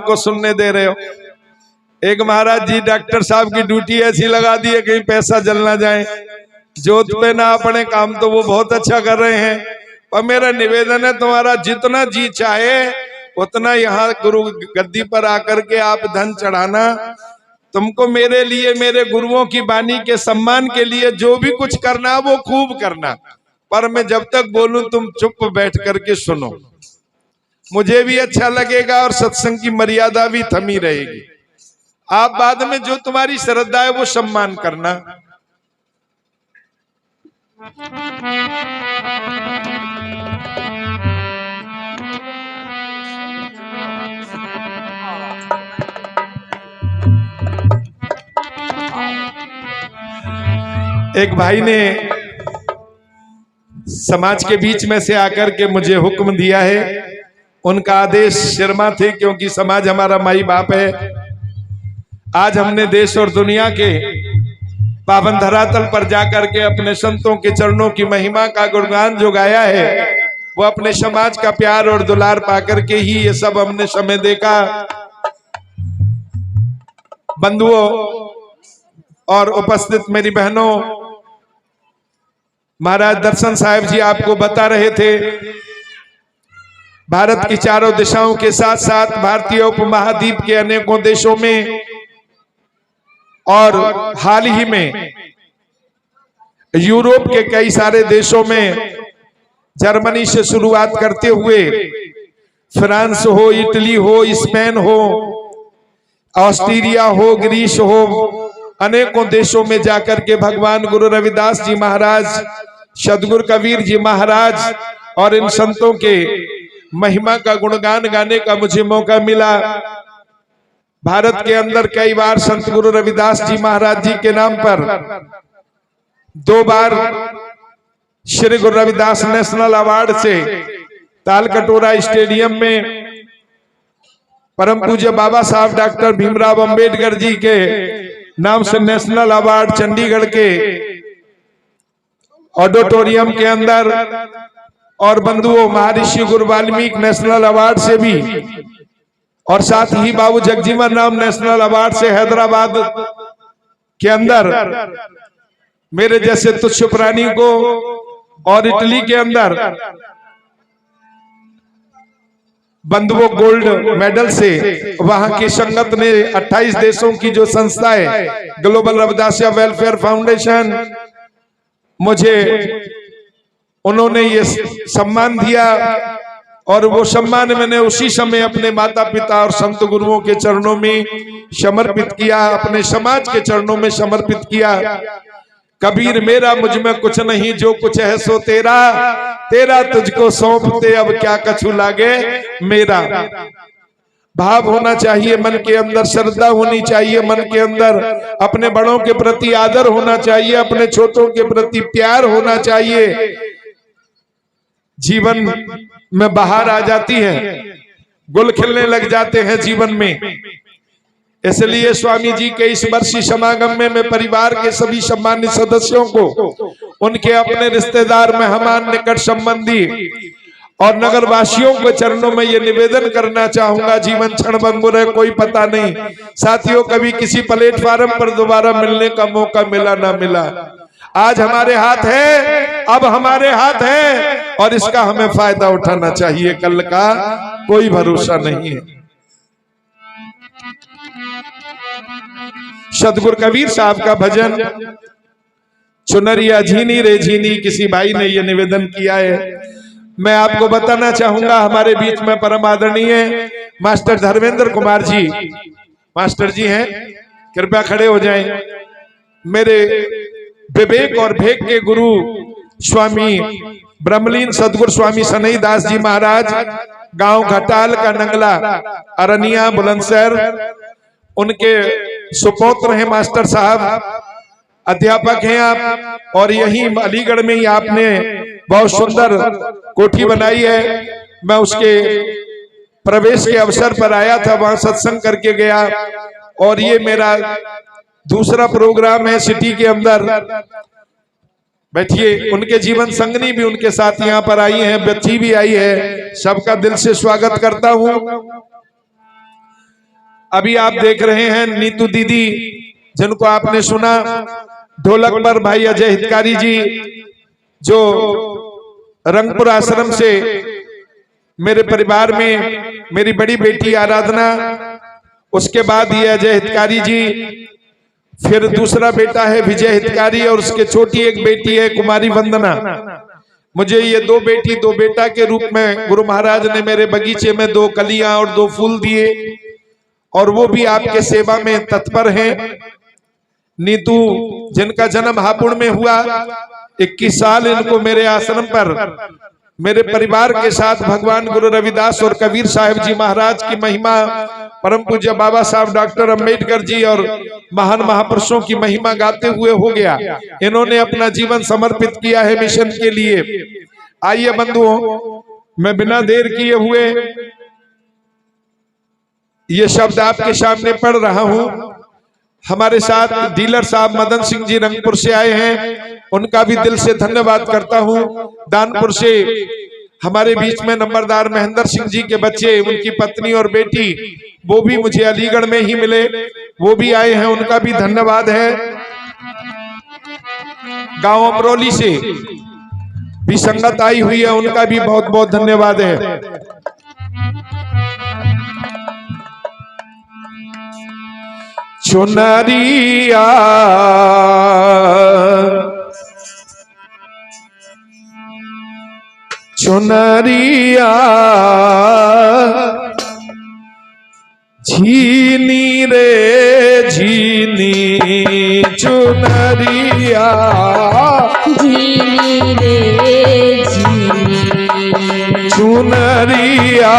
को सुनने दे रहे हो। एक महाराज जी डॉक्टर साहब की ड्यूटी ऐसी लगा दी है कहीं पैसा जल ना जाए, जोत पे ना अपने काम, तो वो बहुत अच्छा कर रहे हैं। और मेरा निवेदन है तुम्हारा जितना जी चाहे उतना यहाँ गुरु गद्दी पर आकर के आप धन चढ़ाना। तुमको मेरे लिए, मेरे गुरुओं की वाणी के सम्मान के लिए जो भी कुछ करना वो खूब करना, पर मैं जब तक बोलूं तुम चुप बैठ करके सुनो, मुझे भी अच्छा लगेगा और सत्संग की मर्यादा भी थमी रहेगी। आप बाद में जो तुम्हारी श्रद्धा है वो सम्मान करना। एक भाई ने समाज के बीच में से आकर के मुझे हुक्म दिया है, उनका आदेश शर्मा थे, क्योंकि समाज हमारा माई बाप है। आज हमने देश और दुनिया के पावन धरातल पर जाकर के अपने संतों के चरणों की महिमा का गुणगान जो गाया है, वो अपने समाज का प्यार और दुलार पाकर के ही ये सब हमने समय देखा। बंधुओं और उपस्थित मेरी बहनों, महाराज दर्शन साहिब जी आपको बता रहे थे, भारत की चारों दिशाओं के साथ साथ भारतीय उपमहाद्वीप के अनेकों देशों में और हाल ही में यूरोप के कई सारे देशों में, जर्मनी से शुरुआत करते हुए फ्रांस हो, इटली हो, स्पेन हो, ऑस्ट्रेलिया हो, ग्रीस हो, अनेकों देशों में जाकर के भगवान गुरु रविदास जी महाराज, सदगुरु कबीर जी महाराज और इन संतों के महिमा का गुणगान गाने का मुझे मौका मिला। भारत के अंदर कई बार संत गुरु रविदास जी महाराज जी के नाम पर 2 बार श्री गुरु रविदास नेशनल अवार्ड से तालकटोरा स्टेडियम में परम पूज्य बाबा साहब डॉक्टर भीमराव अंबेडकर जी के नाम से नेशनल अवार्ड चंडीगढ़ के ऑडिटोरियम के अंदर, और बंधुओं महर्षि गुरु वाल्मीकि नेशनल अवार्ड से भी, और साथ ही बाबू जगजीवन राम नेशनल अवार्ड से हैदराबाद के अंदर मेरे जैसे तुच्छ प्राणी को, और इटली के अंदर बंधुओं गोल्ड मेडल से वहां की संगत ने 28 देशों की जो संस्था है ग्लोबल रविदासिया वेलफेयर फाउंडेशन, मुझे उन्होंने ये सम्मान दिया, और वो सम्मान मैंने उसी समय अपने माता पिता और संत गुरुओं के चरणों में समर्पित किया, अपने समाज के चरणों में समर्पित किया। कबीर मेरा मुझ में कुछ नहीं, जो कुछ है सो तेरा, तेरा तुझको सौंपते अब क्या कछु लागे मेरा। भाव होना चाहिए मन के अंदर, श्रद्धा होनी चाहिए मन के अंदर, अपने बड़ों के प्रति आदर होना चाहिए, अपने छोटों के प्रति प्यार होना चाहिए। जीवन में बाहर आ जाती है, गुल खिलने लग जाते हैं जीवन में। इसलिए स्वामी जी के इस वर्षी समागम में मैं परिवार के सभी सम्मानित सदस्यों को, उनके अपने रिश्तेदार, मेहमान, निकट संबंधी और नगर वासियों के चरणों में ये निवेदन करना चाहूंगा, जीवन क्षण भंगुर है, कोई पता नहीं। साथियों, कभी किसी प्लेटफार्म पर दोबारा मिलने का मौका मिला ना मिला, आज हमारे हाथ है, अब हमारे हाथ है, और इसका हमें फायदा उठाना चाहिए। कल का कोई भरोसा नहीं है। सदगुरु कबीर साहब का भजन चुनरिया झीनी रे झीनी, किसी भाई ने यह निवेदन किया है। मैं आपको बताना चाहूंगा, हमारे बीच में परम आदरणीय मास्टर धर्मेंद्र कुमार जी, मास्टर जी हैं, कृपया खड़े हो जाएं। मेरे विवेक और भेक के गुरु स्वामी ब्रह्मलीन सदगुरु स्वामी सनई दास जी महाराज, गांव घटाल का नंगला, अरनिया, बुलंदशहर, उनके सुपौत्र हैं मास्टर साहब, अध्यापक हैं आप, और यही अलीगढ़ में ही आपने बहुत सुंदर कोठी बनाई है। मैं उसके प्रवेश के अवसर पर आया था, वहां सत्संग करके गया, और ये मेरा दूसरा प्रोग्राम है सिटी के अंदर। बैठिए, उनके जीवन संगनी भी उनके साथ यहाँ पर आई हैं, बच्ची भी आई है, सबका दिल से स्वागत करता हूँ। अभी आप देख रहे हैं नीतू दीदी, जिनको आपने सुना। ढोलक पर भाई अजय हितकारी जी, जो रंगपुर आश्रम से मेरे परिवार में मेरी बड़ी बेटी आराधना, उसके बाद ये अजय हितकारी जी, फिर दूसरा बेटा है विजय हितकारी और उसके छोटी एक बेटी है कुमारी वंदना। मुझे ये दो बेटी दो बेटा के रूप में गुरु महाराज ने मेरे बगीचे में 2 कलियां और 2 फूल दिए, और वो भी आपके सेवा में तत्पर हैं। नीतू, जिनका जन्म हापुड़ में हुआ, 21 साल इनको मेरे आश्रम पर मेरे परिवार के साथ भगवान गुरु रविदास और कबीर साहिब जी महाराज की महिमा, परम पूज्य बाबा साहब डॉक्टर अंबेडकर जी और महान महापुरुषों की महिमा गाते हुए हो गया। इन्होंने अपना जीवन समर्पित किया है मिशन के लिए। आइए बंधुओं, मैं बिना देर किए हुए ये शब्द आपके सामने पढ़ रहा हूं। हमारे साथ डीलर साहब मदन सिंह जी रंगपुर से आए हैं, उनका भी दिल से धन्यवाद करता हूं। दानपुर से हमारे बीच में नंबरदार महेंद्र सिंह जी के बच्चे, उनकी पत्नी और बेटी, वो भी मुझे अलीगढ़ में ही मिले, वो भी आए हैं, उनका भी धन्यवाद है। गांव अमरोली से भी संगत आई हुई है, उनका भी बहुत बहुत धन्यवाद है। चुनरिया चुनरिया झीनी रे झीनी, चुनरिया झीनी रे झीनी, चुनरिया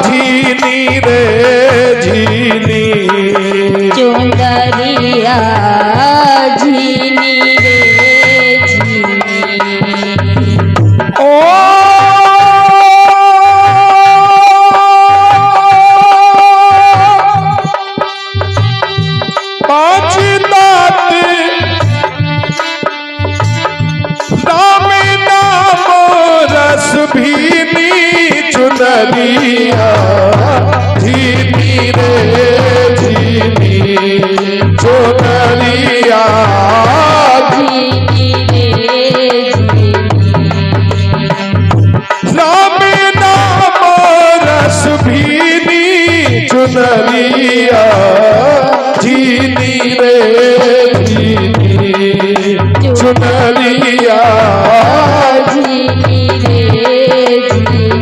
झीनी रे झीनी, चुनरिया झीनी रे झीनी। ओ पांच दांत नाम नाम रस भीनी, चुनरिया झीनी रे झीनी, चुनरिया झीनी रे झीनी। राम नाम रस भीनी, चुनरिया झीनी रे झीनी, चुनरिया झीनी रे झीनी।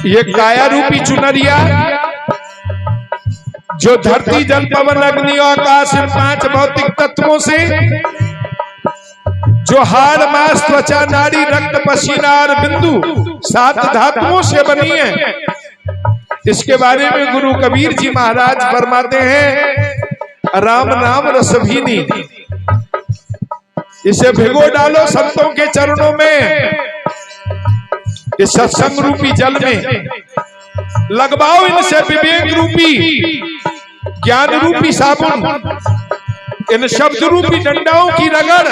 ये काया रूपी चुनरिया, जो धरती जल पवन अग्नि और आकाश इन 5 भौतिक तत्वों से, जो हाड़ मांस त्वचा नाड़ी रक्त पसीना और बिंदु 7 धातुओं से बनी है। इसके बारे में गुरु कबीर जी महाराज फरमाते हैं, राम नाम रस भीनी, इसे भिगो डालो संतों के चरणों में, इस सत्संग रूपी जल में लगवाओ इनसे विवेक रूपी ज्ञान रूपी साबुन, इन शब्द रूपी डंडाओं की रगड़।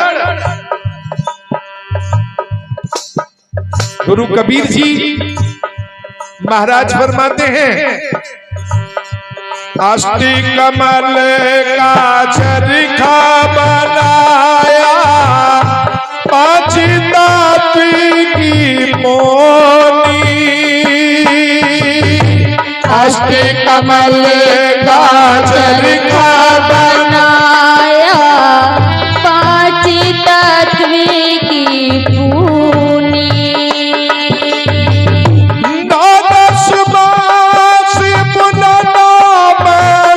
गुरु कबीर जी महाराज फरमाते हैं, अष्टी कमल का चरखा बनाया, 5 दांत की मोनी, अष्टी कमल का चरखा बनाया, 5 तत्व की पूनी। 9 10 मास पुनना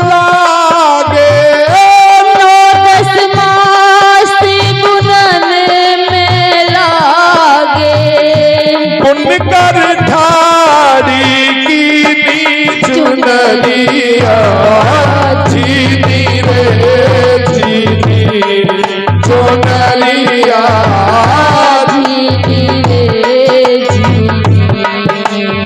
लागे, 9 10 मास बुनन में लागे, पुण्य कर ढारी की चुनरिया झीनी रे झीनी, चुनरिया झीनी रे झीनी।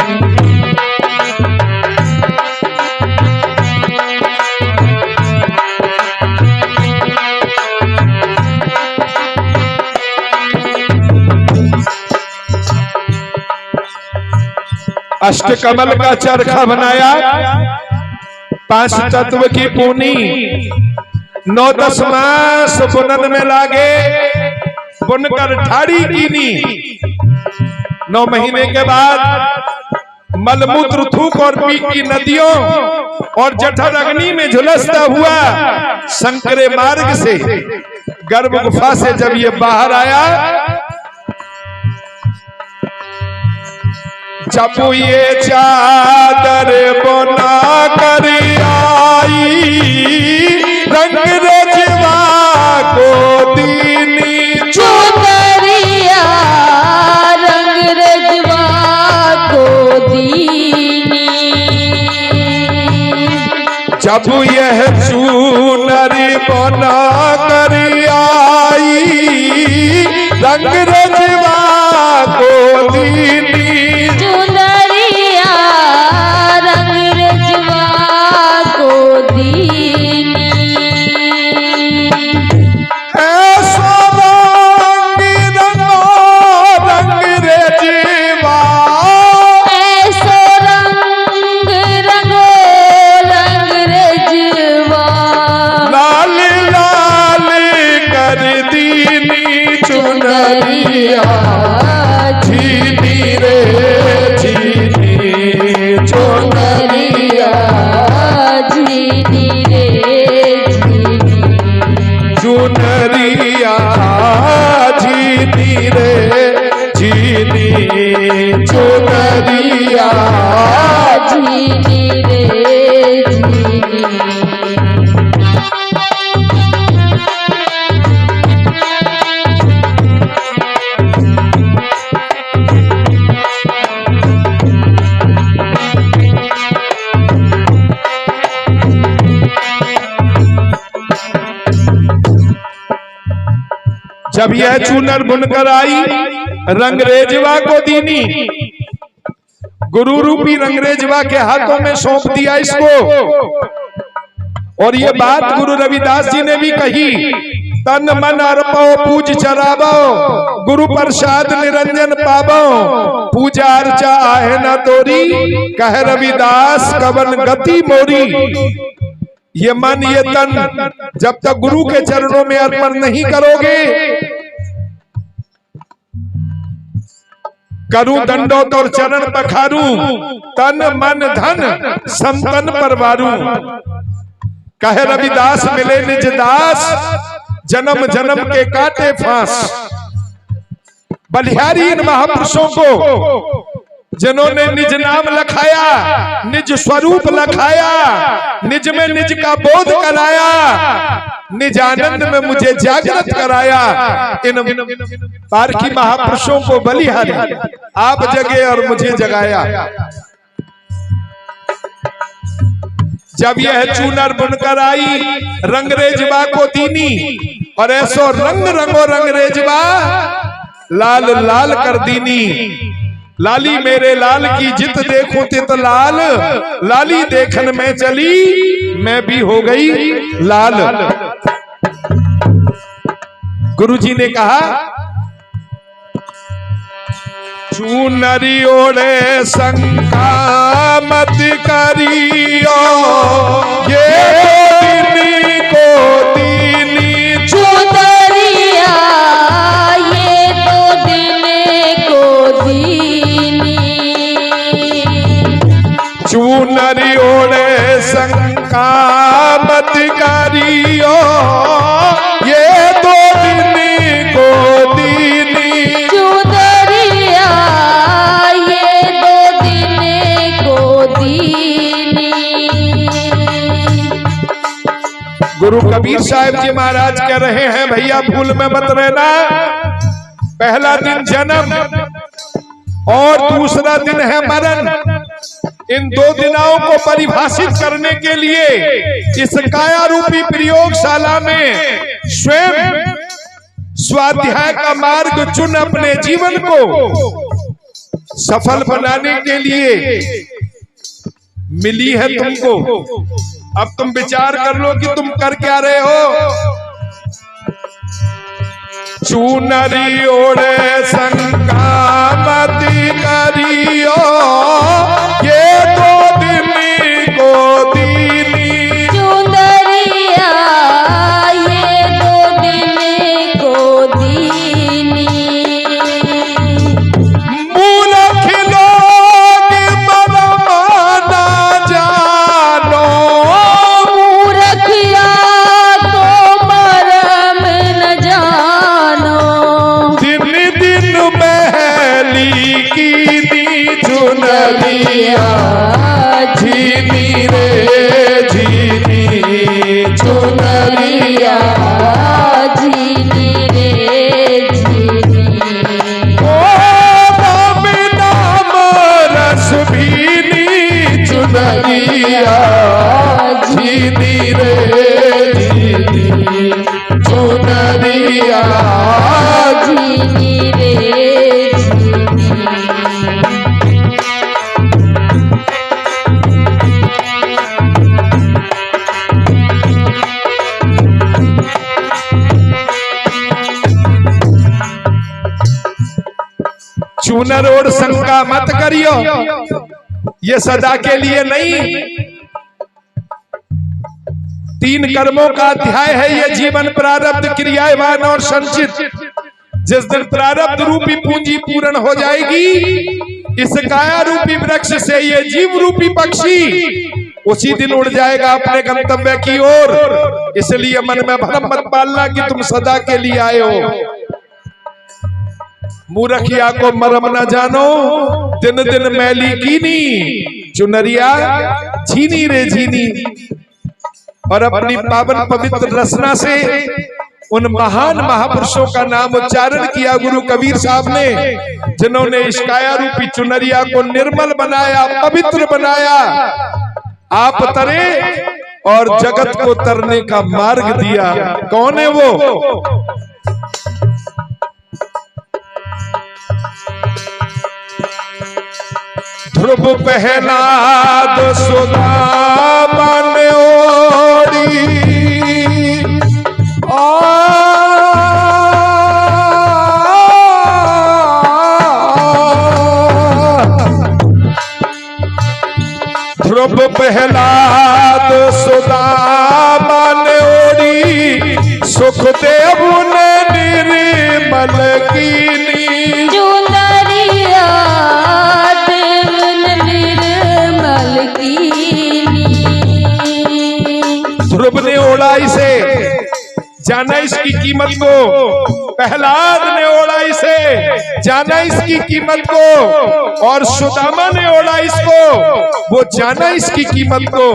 अष्टकमल का चरखा बनाया, 5 तत्व की पूनी, 9-10 मास बुनन में लागे, बुनकर ठाड़ी कीनी। 9 महीने के बाद मलमूत्र, थूक और पीक की नदियों और जठर अग्नि में झुलसता हुआ संकरे मार्ग से गर्भ गुफा से जब ये बाहर आया, जब ये चादर बना कर आई, रंग रजवा को दीनी चुनरिया, रंग रजवा को दीनी। जब यह चूनरी बना कर आई, रंग रजवा को दीनी। चुनरिया, रंग रजवा को दीनी। ऐसा रंग रंगो रंग रजवा, ऐसो रंग रंगो रंग रजवा, लाल लाल कर दीनी चुनरिया, झीनी रे झीनी चुनरिया, झीनी रे झीनी। चुनरिया झीनी रे झीनी, चुनरिया। झीनी रे झीनी। जब यह चूनर बुनकर आई, रंगरेजवा को दीनी, गुरु रूपी रंगरेजवा के हाथों में सौंप दिया इसको। और ये बात गुरु रविदास जी ने भी कही, तन मन अर्पो पूज चराबो, गुरु प्रसाद निरंजन पाबो, पूजा अर्चा आहे न तोरी, कह रविदास कवन गति मोरी। ये मन ये तन जब तक गुरु के चरणों में अर्पण नहीं करोगे, करूं दंडोत और चरण पखारूं, तन मन धन संतन परवारूं। कहे रविदास मिले निज दास, जन्म जन्म के काटे फांस। बलिहारी इन महापुरुषों को जिन्होंने निज नाम लखाया, निज स्वरूप लखाया, निज में निज का बोध कराया, निज आनंद में मुझे जागृत कराया। इन पारखी महापुरुषों को बलिहारी आप जगे और मुझे जगाया। जब यह चूनर बुनकर आई, रंगरेजवा को दीनी, और ऐसो रंग रंगो रंगरेजवा, लाल लाल कर दीनी। लाली मेरे लाल की जित देखूं तित लाल, लाली देखन में चली मैं भी हो गई लाल। गुरुजी ने कहा, चूनरी ओढ़े शंका मत करियो, ये दीनी को दीनी चुनरिया, ये तो दीनी को दीनी। चूनरी ओढ़े शंका मत करियो, ये दो दीनी को दीनी। चुनरिया, ये दो दीनी को दीनी। गुरु कबीर साहब जी महाराज कह रहे हैं, भैया भूल में मत रहना। पहला दिन जन्म और दूसरा दिन है मरण। इन 2 दिनों को परिभाषित करने के लिए इस काया रूपी प्रयोगशाला में स्वयं स्वाध्याय का मार्ग चुन अपने जीवन को सफल बनाने के लिए मिली है तुमको। अब तुम विचार कर लो कि तुम कर क्या रहे हो। चूनरी ओढ़े शंका मत करियो, चुनरिया झीनी रे झीनी चुनरिया झीनी रे झीनी। ओ नाम नाम रस भीनी चुनरिया झीनी रे झीनी चुनरिया झीनी रे झीनी। चूनर और शंका मत करियो, ये सदा के लिए नहीं। 3 कर्मों का अध्याय है ये, जीवन, प्रारब्ध, क्रियावान और संचित। जिस दिन प्रारब्ध रूपी पूंजी पूर्ण हो जाएगी, इस काया रूपी वृक्ष से ये जीव रूपी पक्षी उसी दिन उड़ जाएगा अपने गंतव्य की ओर। इसलिए मन में भ्रम मत पालना कि तुम सदा के लिए आए हो। मूर्खिया को मरम न जानो, दिन दिन मैली कीनी चुनरिया झीनी रे झीनी। और अपनी पावन पवित्र रचना से उन महान महापुरुषों का नाम उच्चारण किया गुरु कबीर साहब ने, जिन्होंने इस काया रूपी चुनरिया को निर्मल बनाया, पवित्र बनाया। आप तरे और जगत को तरने का मार्ग दिया। कौन है वो? ध्रुव पहना दो सुदामा ने ओढ़ी, ध्रुव पहला दो सुदामा ने ओढ़ी, सुखदेव ने निर्मल कीनी चुनरिया देवन निर्मल कीनी। ध्रुव ने ओढ़ा इसे, जाना इसकी कीमत को। प्रहलाद ने ओढ़ा इसे, जाना इसकी कीमत को। और सुदामा ने ओढ़ा इसको, वो जाना इसकी कीमत को।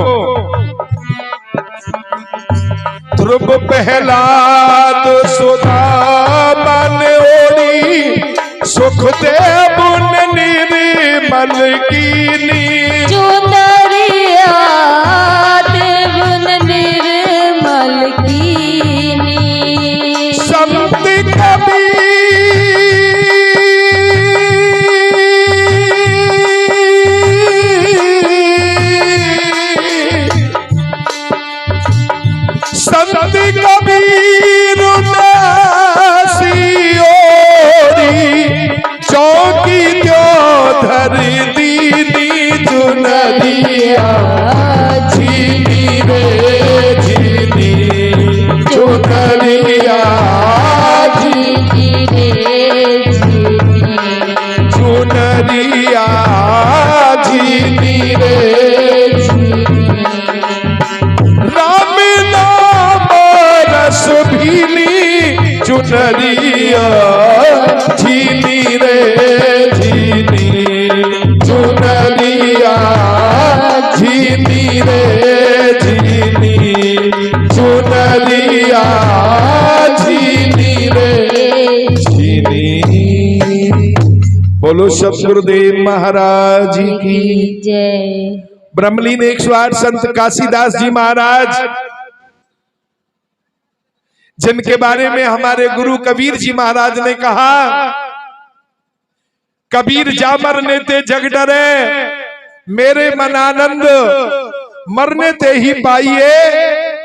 ध्रुव प्रहलाद सुदामा ने ओढ़ी, सुखदेव ने निर्मल कीनी चुनरिया देवन निर्मल कीनी। संत कबीर संत कबीर दासी ओढ़ी, चौकी जो धर दीनी चुनरिया झीनी रे झीनी चुनरिया झीनी रे झीनी। चुनरिया झीनी रे राम नाम रस भीनी चुनरिया झीनी रे झीनी चुनरिया झीनी रे झीनी चुनरिया झीनी रे झीनी। बोलो सतगुरुदेव महाराज की जय। ब्रह्मलीन 108 संत काशीदास जी महाराज, जिनके बारे में हमारे गुरु कबीर जी महाराज ने कहा, कबीर जा मरने ते जग डरे, मेरे मन आनंद मरने ते ही पाइए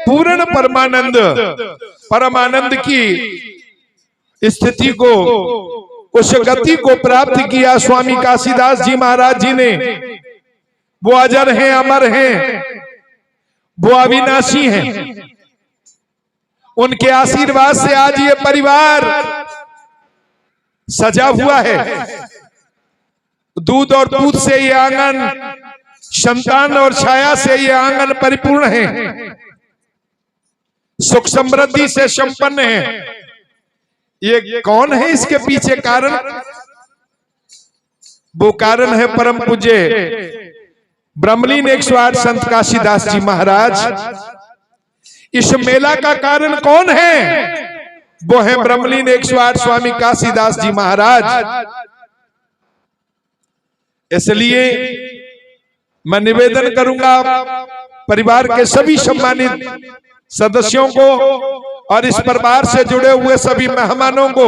पूर्ण परमानंद। परमानंद की स्थिति को, उस गति को प्राप्त किया स्वामी काशीदास जी महाराज जी ने। वो अजर हैं, अमर हैं, वो अविनाशी हैं। उनके आशीर्वाद से आज ये परिवार सजा हुआ है। दूध और दूध से ये आंगन, संतान और छाया से ये आंगन परिपूर्ण है, सुख समृद्धि से संपन्न है। ये कौन है इसके पीछे कारण? वो कारण है परम पूज्य ब्रह्मलीन 108 संत काशीदास जी महाराज। इस मेला का कारण कौन है? वो है ब्रह्मलीन 108 स्वामी काशीदास जी महाराज। इसलिए मैं निवेदन करूंगा परिवार के सभी सम्मानित सदस्यों को और इस परिवार से जुड़े हुए सभी मेहमानों को